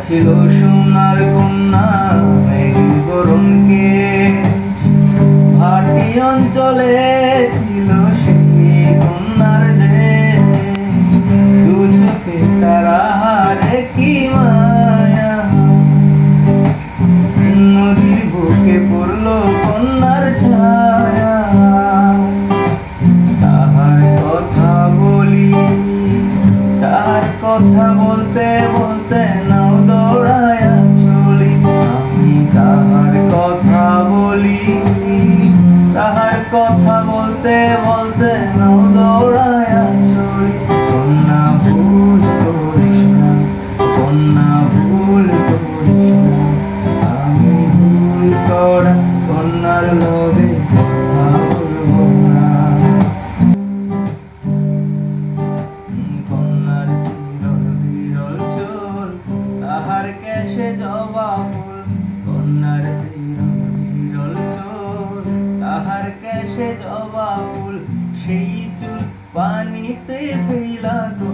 ছিল সোনার কন্যা মেঘের গরমকে, ভাটি অঞ্চলে ছিল সেই কন্যার দেশ। দু চোখে তারা হারে কি মায়া, নদীর বুকে পড়লো কন্যার ছায়া। তাহার কথা বলি, তাহার কথা বলতে বলতে নাও দৌড়ায়া চলি। আমি তাহার কথা বলি, তাহার কথা বলতে বলতে নাও দৌড়ায়া চলি। কন্যা ভুল করিস না, কন্যা ভুল করিস না, আমি ভুল করা কন্যার লগে কথা বলবো না। কন্যার চিরল বিরল চুল, তাহার কেশে জবা ফুল। কন্যার চিরল বিরল চুল, তাহার কেশে জবা ফুল। সেই চুল পানিতে ফেলা তো